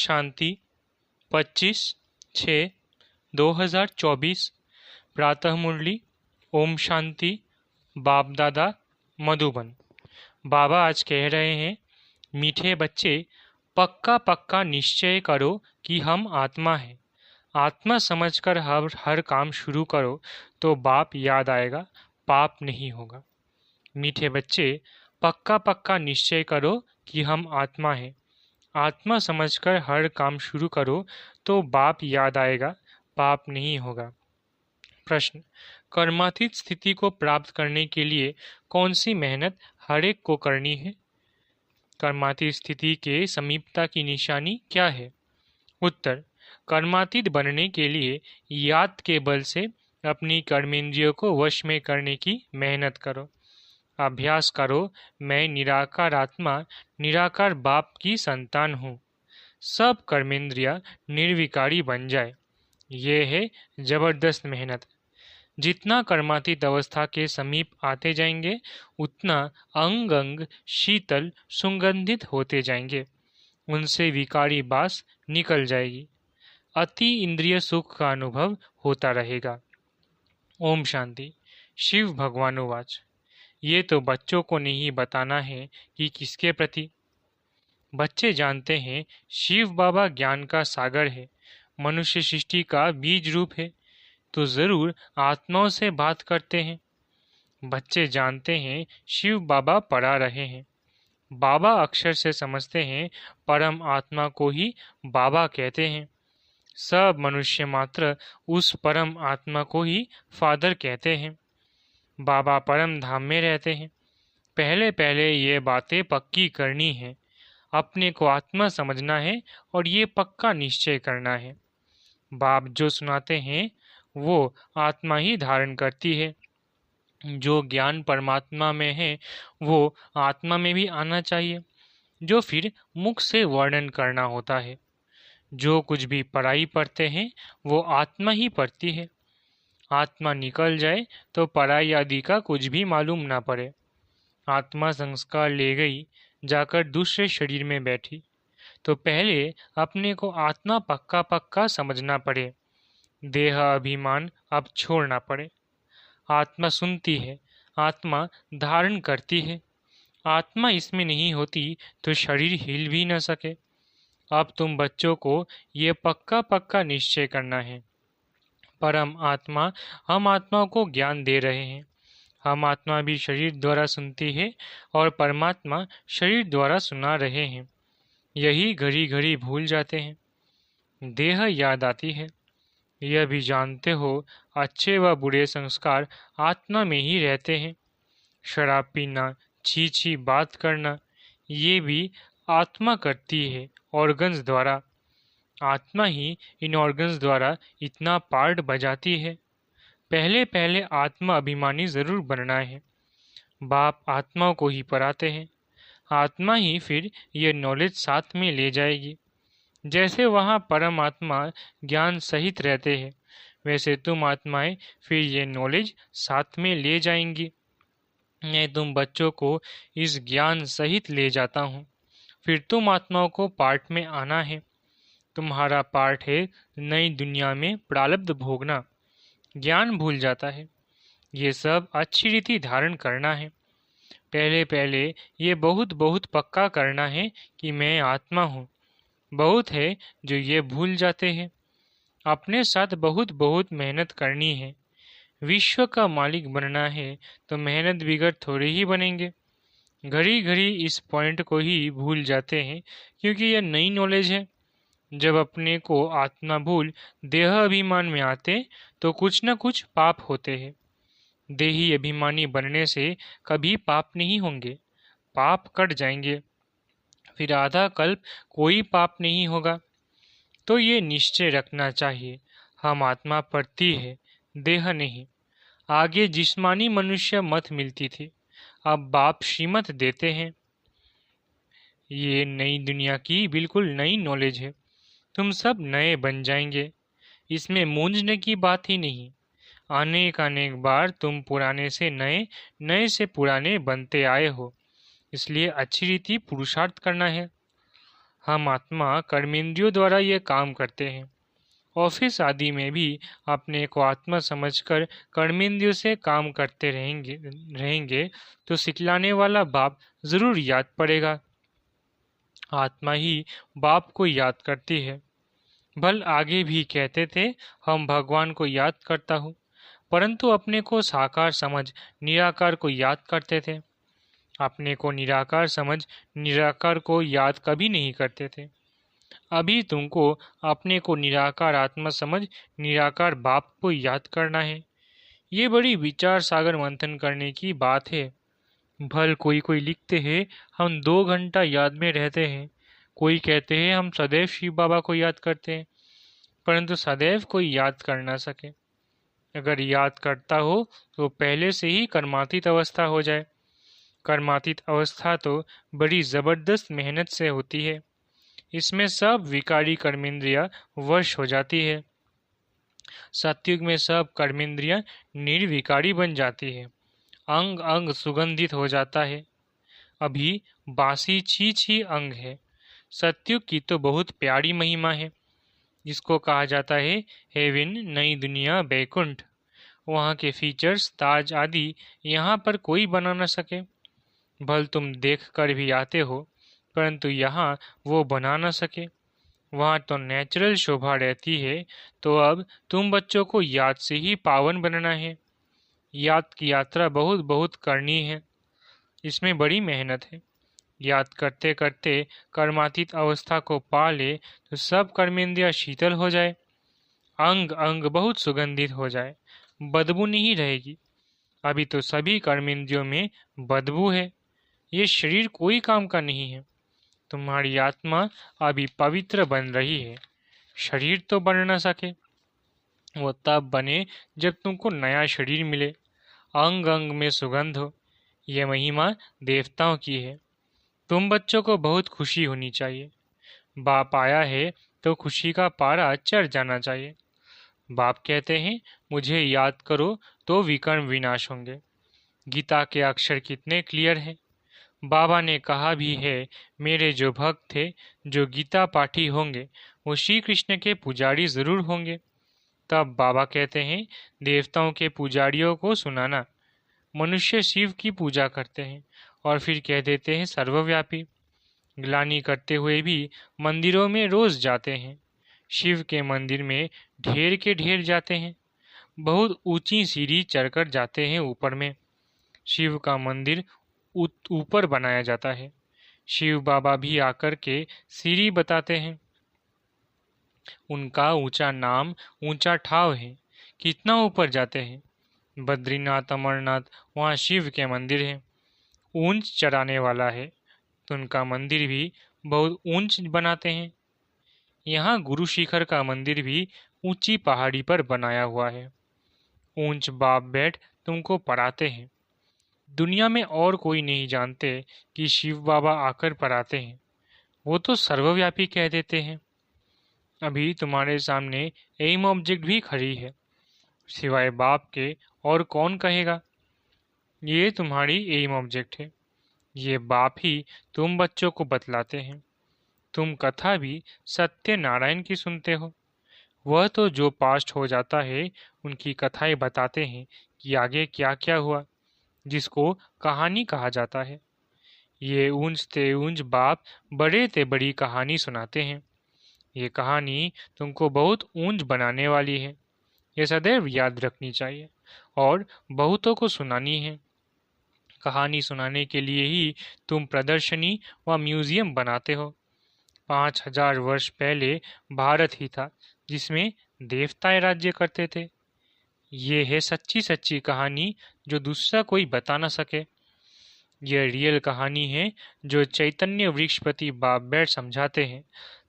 शांति 25/6/2024 प्रातः मुरली। ओम शांति। बाप दादा मधुबन। बाबा आज कह रहे हैं, मीठे बच्चे, पक्का पक्का निश्चय करो कि हम आत्मा हैं। आत्मा समझकर हर काम शुरू करो तो बाप याद आएगा, पाप नहीं होगा। मीठे बच्चे, पक्का पक्का निश्चय करो कि हम आत्मा हैं। आत्मा समझकर हर काम शुरू करो तो बाप याद आएगा, पाप नहीं होगा। प्रश्न: कर्मातीत स्थिति को प्राप्त करने के लिए कौन सी मेहनत हर एक को करनी है? कर्मातीत स्थिति के समीपता की निशानी क्या है? उत्तर: कर्मातीत बनने के लिए याद के बल से अपनी कर्मेंद्रियों को वश में करने की मेहनत करो। अभ्यास करो, मैं निराकार आत्मा, निराकार बाप की संतान हूँ। सब कर्मेंद्रिया निर्विकारी बन जाए। ये है जबरदस्त मेहनत। जितना कर्मातीत अवस्था के समीप आते जाएंगे, उतना अंग अंग शीतल सुगंधित होते जाएंगे। उनसे विकारी बास निकल जाएगी। अति इंद्रिय सुख का अनुभव होता रहेगा। ओम शांति। शिव भगवानुवाच। ये तो बच्चों को नहीं बताना है कि किसके प्रति। बच्चे जानते हैं शिव बाबा ज्ञान का सागर है, मनुष्य सृष्टि का बीज रूप है, तो जरूर आत्माओं से बात करते हैं। बच्चे जानते हैं शिव बाबा पढ़ा रहे हैं। बाबा अक्षर से समझते हैं, परम आत्मा को ही बाबा कहते हैं। सब मनुष्य मात्र उस परम आत्मा को ही फादर कहते हैं। बाबा परम धाम में रहते हैं। पहले पहले ये बातें पक्की करनी है। अपने को आत्मा समझना है और ये पक्का निश्चय करना है। बाप जो सुनाते हैं वो आत्मा ही धारण करती है। जो ज्ञान परमात्मा में है वो आत्मा में भी आना चाहिए, जो फिर मुख से वर्णन करना होता है। जो कुछ भी पढ़ाई पढ़ते हैं वो आत्मा ही पढ़ती है। आत्मा निकल जाए तो पढ़ाई आदि का कुछ भी मालूम ना पड़े। आत्मा संस्कार ले गई, जाकर दूसरे शरीर में बैठी, तो पहले अपने को आत्मा पक्का पक्का समझना पड़े। देह अभिमान अब छोड़ना पड़े। आत्मा सुनती है, आत्मा धारण करती है। आत्मा इसमें नहीं होती तो शरीर हिल भी न सके। अब तुम बच्चों को ये पक्का पक्का निश्चय करना है। परम आत्मा हम आत्माओं को ज्ञान दे रहे हैं। हम आत्मा भी शरीर द्वारा सुनती है और परमात्मा शरीर द्वारा सुना रहे हैं। यही घड़ी घड़ी भूल जाते हैं। देह याद आती है। यह भी जानते हो अच्छे व बुरे संस्कार आत्मा में ही रहते हैं। शराब पीना, छी छी बात करना, ये भी आत्मा करती है ऑर्गन्स द्वारा। आत्मा ही इन ऑर्गन्स द्वारा इतना पार्ट बजाती है। पहले पहले आत्मा अभिमानी जरूर बनना है। बाप आत्माओं को ही पढ़ाते हैं। आत्मा ही फिर ये नॉलेज साथ में ले जाएगी। जैसे वहाँ परम आत्मा ज्ञान सहित रहते हैं, वैसे तुम आत्माएं फिर ये नॉलेज साथ में ले जाएंगी। मैं तुम बच्चों को इस ज्ञान सहित ले जाता हूँ। फिर तुम आत्माओं को पार्ट में आना है। तुम्हारा पार्ट है नई दुनिया में प्रारब्ध भोगना। ज्ञान भूल जाता है। ये सब अच्छी रीति धारण करना है। पहले पहले ये बहुत बहुत पक्का करना है कि मैं आत्मा हूँ। बहुत है जो ये भूल जाते हैं। अपने साथ बहुत बहुत मेहनत करनी है। विश्व का मालिक बनना है तो मेहनत बिगड़ थोड़े ही बनेंगे। घड़ी घड़ी इस पॉइंट को ही भूल जाते हैं, क्योंकि यह नई नॉलेज है। जब अपने को आत्मा भूल देह अभिमान में आते तो कुछ न कुछ पाप होते हैं। देही अभिमानी बनने से कभी पाप नहीं होंगे। पाप कट जाएंगे, फिर आधा कल्प कोई पाप नहीं होगा। तो ये निश्चय रखना चाहिए, हम आत्मा पढ़ती है, देह नहीं। आगे जिस्मानी मनुष्य मत मिलती थी, अब बाप श्रीमत देते हैं। ये नई दुनिया की बिल्कुल नई नॉलेज है। तुम सब नए बन जाएंगे, इसमें मूंझने की बात ही नहीं। अनेक अनेक बार तुम पुराने से नए, नए से पुराने बनते आए हो, इसलिए अच्छी रीति पुरुषार्थ करना है। हम आत्मा कर्मेंद्रियों द्वारा ये काम करते हैं। ऑफिस आदि में भी अपने को आत्मा समझकर कर्मेंद्रियों से काम करते रहेंगे तो सिखलाने वाला बाप जरूर याद पड़ेगा। आत्मा ही बाप को याद करती है। भल आगे भी कहते थे, हम भगवान को याद करता हूँ, परंतु अपने को साकार समझ निराकार को याद करते थे। अपने को निराकार समझ निराकार को याद कभी नहीं करते थे। अभी तुमको अपने को निराकार आत्मा समझ निराकार बाप को याद करना है। ये बड़ी विचार सागर मंथन करने की बात है। भल कोई कोई लिखते हैं, हम 2 घंटा याद में रहते हैं। कोई कहते हैं हम सदैव शिव बाबा को याद करते हैं, परंतु सदैव कोई याद कर ना सके। अगर याद करता हो तो पहले से ही कर्मातीत अवस्था हो जाए। कर्मातीत अवस्था तो बड़ी जबरदस्त मेहनत से होती है। इसमें सब विकारी कर्मेंद्रियां वश हो जाती है। सतयुग में सब कर्मेंद्रियां निर्विकारी बन जाती है। अंग अंग सुगंधित हो जाता है। अभी बासी छीछ ही अंग है। सतयुग की तो बहुत प्यारी महिमा है, जिसको कहा जाता है हेवन, नई दुनिया, बैकुंठ। वहाँ के फीचर्स, ताज आदि यहाँ पर कोई बना न सके। भल तुम देख कर भी आते हो, परंतु यहाँ वो बना न सके। वहाँ तो नेचुरल शोभा रहती है। तो अब तुम बच्चों को याद से ही पावन बनना है। याद की यात्रा बहुत बहुत करनी है। इसमें बड़ी मेहनत है। याद करते करते कर्मातीत अवस्था को पा ले तो सब कर्मेंद्रियां शीतल हो जाए, अंग अंग बहुत सुगंधित हो जाए, बदबू नहीं रहेगी। अभी तो सभी कर्मेंद्रियों में बदबू है। ये शरीर कोई काम का नहीं है। तुम्हारी आत्मा अभी पवित्र बन रही है। शरीर तो बन न सके, वो तब बने जब तुमको नया शरीर मिले, अंग अंग में सुगंध हो। ये महिमा देवताओं की है। तुम बच्चों को बहुत खुशी होनी चाहिए। बाप आया है तो खुशी का पारा चढ़ जाना चाहिए। बाप कहते हैं, मुझे याद करो तो विकर्म विनाश होंगे। गीता के अक्षर कितने क्लियर हैं। बाबा ने कहा भी है, मेरे जो भक्त थे, जो गीता पाठी होंगे, वो श्री कृष्ण के पुजारी जरूर होंगे। तब बाबा कहते हैं, देवताओं के पुजारियों को सुनाना। मनुष्य शिव की पूजा करते हैं और फिर कह देते हैं सर्वव्यापी। ग्लानि करते हुए भी मंदिरों में रोज जाते हैं। शिव के मंदिर में ढेर के ढेर जाते हैं। बहुत ऊंची सीढ़ी चढ़कर जाते हैं ऊपर में। शिव का मंदिर ऊपर बनाया जाता है। शिव बाबा भी आकर के सीढ़ी बताते हैं। उनका ऊंचा नाम, ऊंचा ठाव है। कितना ऊपर जाते हैं। बद्रीनाथ, अमरनाथ, वहाँ शिव के मंदिर हैं। ऊंच चढ़ाने वाला है तो उनका मंदिर भी बहुत ऊंच बनाते हैं। यहाँ गुरु शिखर का मंदिर भी ऊंची पहाड़ी पर बनाया हुआ है। ऊंच बाप बैठ तुमको पढ़ाते हैं। दुनिया में और कोई नहीं जानते कि शिव बाबा आकर पढ़ाते हैं। वो तो सर्वव्यापी कह देते हैं। अभी तुम्हारे सामने एम ऑब्जेक्ट भी खड़ी है, सिवाय बाप के और कौन कहेगा। ये तुम्हारी एम ऑब्जेक्ट है। ये बाप ही तुम बच्चों को बतलाते हैं। तुम कथा भी सत्य नारायण की सुनते हो। वह तो जो पास्ट हो जाता है, उनकी कथाएं बताते हैं कि आगे क्या क्या हुआ, जिसको कहानी कहा जाता है। ये ऊंच ते ऊंच बाप बड़े ते बड़ी कहानी सुनाते हैं। ये कहानी तुमको बहुत ऊंच बनाने वाली है। ये सदैव याद रखनी चाहिए और बहुतों को सुनानी है। कहानी सुनाने के लिए ही तुम प्रदर्शनी व म्यूजियम बनाते हो। 5000 वर्ष पहले भारत ही था जिसमें देवताएं राज्य करते थे। ये है सच्ची सच्ची कहानी जो दूसरा कोई बता ना सके। यह रियल कहानी है जो चैतन्य वृक्षपति बाप बैठ समझाते हैं,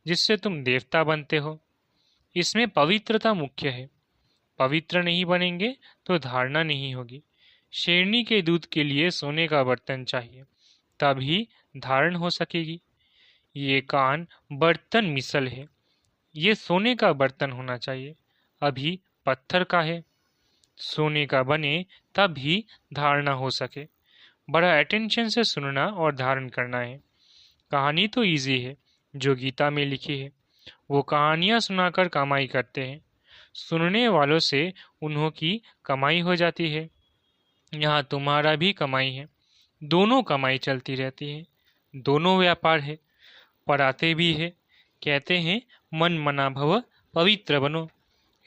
जिससे तुम देवता बनते हो। इसमें पवित्रता मुख्य है। पवित्र नहीं बनेंगे तो धारणा नहीं होगी। शेरनी के दूध के लिए सोने का बर्तन चाहिए, तभी धारण हो सकेगी। ये कान बर्तन मिसल है। ये सोने का बर्तन होना चाहिए, अभी पत्थर का है। सोने का बने तब ही धारणा हो सके। बड़ा अटेंशन से सुनना और धारण करना है। कहानी तो इजी है, जो गीता में लिखी है। वो कहानियाँ सुनाकर कमाई करते हैं। सुनने वालों से उन्हों की कमाई हो जाती है। यहाँ तुम्हारा भी कमाई है। दोनों कमाई चलती रहती है। दोनों व्यापार है। पढ़ाते भी है। कहते हैं मन मना भव, पवित्र बनो।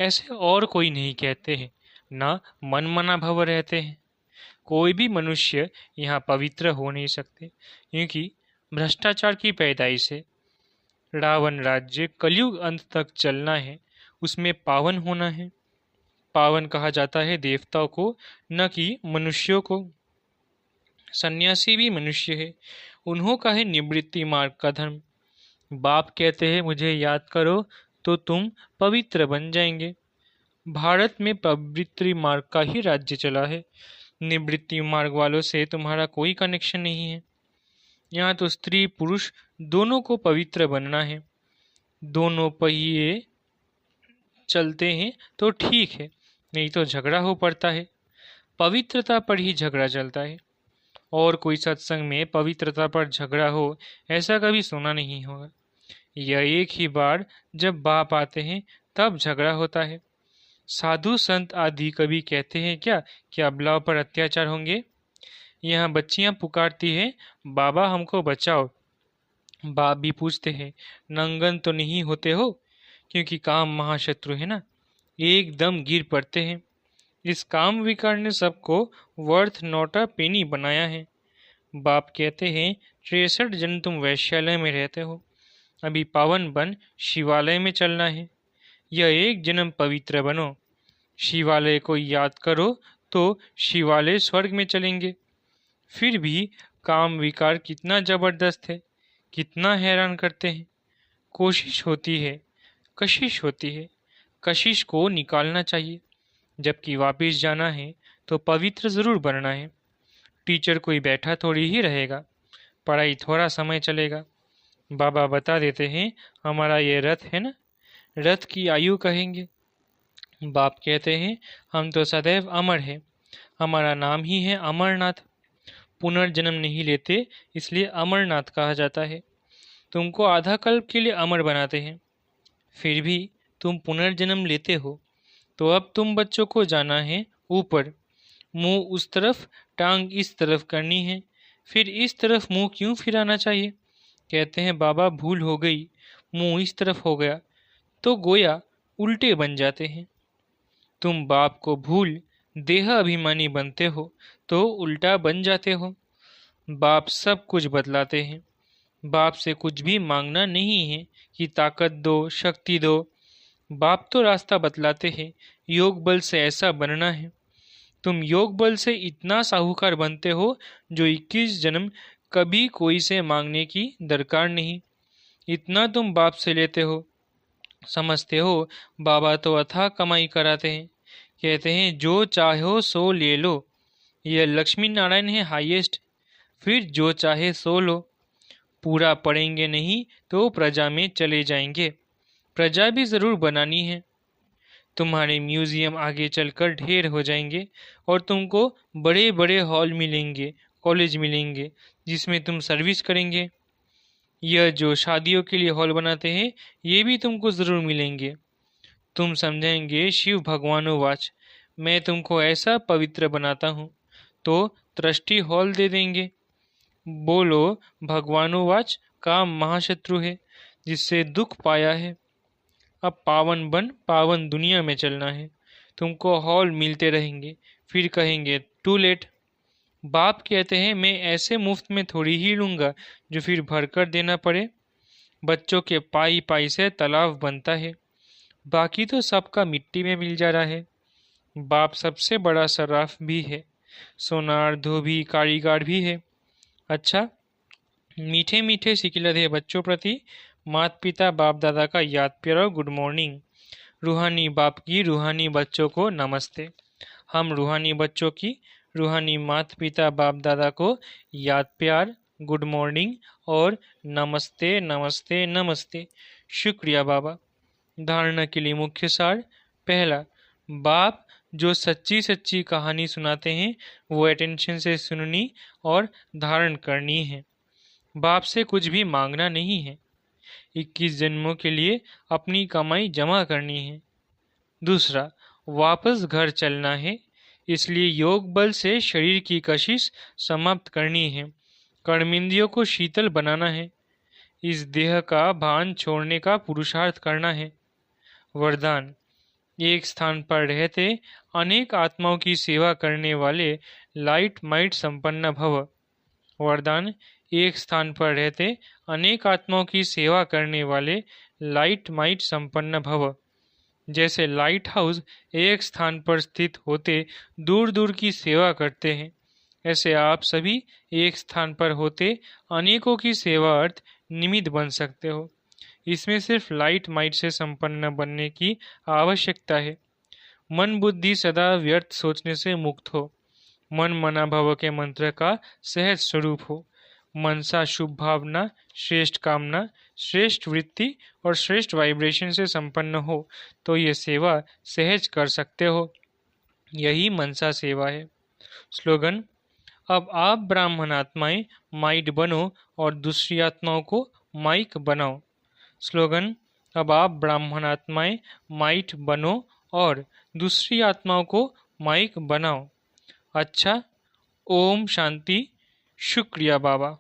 ऐसे और कोई नहीं कहते हैं, ना मन मना भव रहते हैं। कोई भी मनुष्य यहाँ पवित्र हो नहीं सकते, क्योंकि भ्रष्टाचार की पैदाइश है। रावण राज्य कलयुग अंत तक चलना है, उसमें पावन होना है। पावन कहा जाता है देवताओं को, न कि मनुष्यों को। सन्यासी भी मनुष्य है, उन्हों का है निवृत्ति मार्ग का धर्म। बाप कहते हैं मुझे याद करो तो तुम पवित्र बन जाएंगे। भारत में प्रवृत्ति मार्ग का ही राज्य चला है। निवृत्ति मार्ग वालों से तुम्हारा कोई कनेक्शन नहीं है। यहाँ तो स्त्री पुरुष दोनों को पवित्र बनना है। दोनों पहिए चलते हैं तो ठीक है, नहीं तो झगड़ा हो पड़ता है। पवित्रता पर ही झगड़ा चलता है। और कोई सत्संग में पवित्रता पर झगड़ा हो ऐसा कभी सुना नहीं होगा। यह एक ही बार जब बाप आते हैं तब झगड़ा होता है। साधु संत आदि कभी कहते हैं क्या कि अबलाओं पर अत्याचार होंगे? यहाँ बच्चियां पुकारती हैं बाबा हमको बचाओ। बाप भी पूछते हैं नंगन तो नहीं होते हो? क्योंकि काम महाशत्रु है ना, एकदम गिर पड़ते हैं। इस काम विकार ने सबको वर्थ नॉट अ पेनी बनाया है। बाप कहते हैं 63 जन्म तुम वैश्यालय में रहते हो, अभी पावन बन शिवालय में चलना है। यह एक जन्म पवित्र बनो। शिवालय को याद करो तो शिवालय स्वर्ग में चलेंगे। फिर भी काम विकार कितना जबरदस्त है, कितना हैरान करते हैं। कोशिश होती है, कशिश होती है। कशिश को निकालना चाहिए, जबकि वापिस जाना है तो पवित्र जरूर बनना है। टीचर कोई बैठा थोड़ी ही रहेगा, पढ़ाई थोड़ा समय चलेगा। बाबा बता देते हैं हमारा ये रथ है ना, रथ की आयु कहेंगे। बाप कहते हैं हम तो सदैव अमर हैं, हमारा नाम ही है अमरनाथ। पुनर्जन्म नहीं लेते, इसलिए अमरनाथ कहा जाता है। तुमको आधा कल्प के लिए अमर बनाते हैं, फिर भी तुम पुनर्जन्म लेते हो। तो अब तुम बच्चों को जाना है ऊपर। मुंह उस तरफ, टांग इस तरफ करनी है। फिर इस तरफ मुंह क्यों फिराना चाहिए? कहते हैं बाबा भूल हो गई, मुंह इस तरफ हो गया। तो गोया उल्टे बन जाते हैं। तुम बाप को भूल देह अभिमानी बनते हो तो उल्टा बन जाते हो। बाप सब कुछ बतलाते हैं। बाप से कुछ भी मांगना नहीं है कि ताकत दो, शक्ति दो। बाप तो रास्ता बतलाते हैं, योग बल से ऐसा बनना है। तुम योग बल से इतना साहूकार बनते हो जो 21 जन्म कभी कोई से मांगने की दरकार नहीं। इतना तुम बाप से लेते हो। समझते हो बाबा तो अथाह कमाई कराते हैं। कहते हैं जो चाहो सो ले लो, यह लक्ष्मी नारायण है हाईएस्ट। फिर जो चाहे सो लो। पूरा पढ़ेंगे नहीं तो प्रजा में चले जाएंगे। प्रजा भी ज़रूर बनानी है। तुम्हारे म्यूजियम आगे चलकर ढेर हो जाएंगे और तुमको बड़े बड़े हॉल मिलेंगे, कॉलेज मिलेंगे, जिसमें तुम सर्विस करेंगे। यह जो शादियों के लिए हॉल बनाते हैं ये भी तुमको ज़रूर मिलेंगे। तुम समझेंगे शिव भगवानोवाच, मैं तुमको ऐसा पवित्र बनाता हूँ, तो ट्रस्टी हॉल दे देंगे। बोलो भगवानोवाच काम महाशत्रु है, जिससे दुख पाया है। अब पावन बन पावन दुनिया में चलना है। तुमको हॉल मिलते रहेंगे, फिर कहेंगे टू लेट। बाप कहते हैं मैं ऐसे मुफ्त में थोड़ी ही लूँगा जो फिर भरकर देना पड़े। बच्चों के पाई पाई से तालाब बनता है, बाकी तो सबका मिट्टी में मिल जा रहा है। बाप सबसे बड़ा सर्राफ भी है, सोनार धोबी कारीगर भी है। अच्छा, मीठे मीठे सिकिलधे बच्चों प्रति माता पिता बाप दादा का याद प्यार और गुड मॉर्निंग। रूहानी बाप की रूहानी बच्चों को नमस्ते। हम रूहानी बच्चों की रूहानी माता पिता बाप दादा को याद प्यार, गुड मॉर्निंग और नमस्ते नमस्ते नमस्ते। शुक्रिया बाबा। धारणा के लिए मुख्य सार। पहला, बाप जो सच्ची सच्ची कहानी सुनाते हैं वो अटेंशन से सुननी और धारण करनी है। बाप से कुछ भी मांगना नहीं है। 21 जन्मों के लिए अपनी कमाई जमा करनी है। दूसरा, वापस घर चलना है, इसलिए योग बल से शरीर की कशिश समाप्त करनी है। कर्मेंद्रियों को शीतल बनाना है। इस देह का भान छोड़ने का पुरुषार्थ करना है। वरदान: एक स्थान पर रहते अनेक आत्माओं की सेवा करने वाले लाइट माइट संपन्न भव। वरदान: एक स्थान पर रहते अनेक आत्माओं की सेवा करने वाले लाइट माइट संपन्न भव। जैसे लाइट हाउस एक स्थान पर स्थित होते दूर दूर की सेवा करते हैं, ऐसे आप सभी एक स्थान पर होते अनेकों की सेवा अर्थ निमित्त बन सकते हो। इसमें सिर्फ लाइट माइट से संपन्न बनने की आवश्यकता है। मन बुद्धि सदा व्यर्थ सोचने से मुक्त हो। मन मना भव के मंत्र का सहज स्वरूप हो। मनसा शुभ भावना, श्रेष्ठ कामना, श्रेष्ठ वृत्ति और श्रेष्ठ वाइब्रेशन से संपन्न हो तो ये सेवा सहज कर सकते हो। यही मनसा सेवा है। स्लोगन: अब आप ब्राह्मण आत्माएं माइट बनो और दूसरी आत्माओं को माइक बनाओ। स्लोगन: अब आप ब्राह्मण आत्माएं माइट बनो और दूसरी आत्माओं को माइक बनाओ। अच्छा, ओम शांति। शुक्रिया बाबा।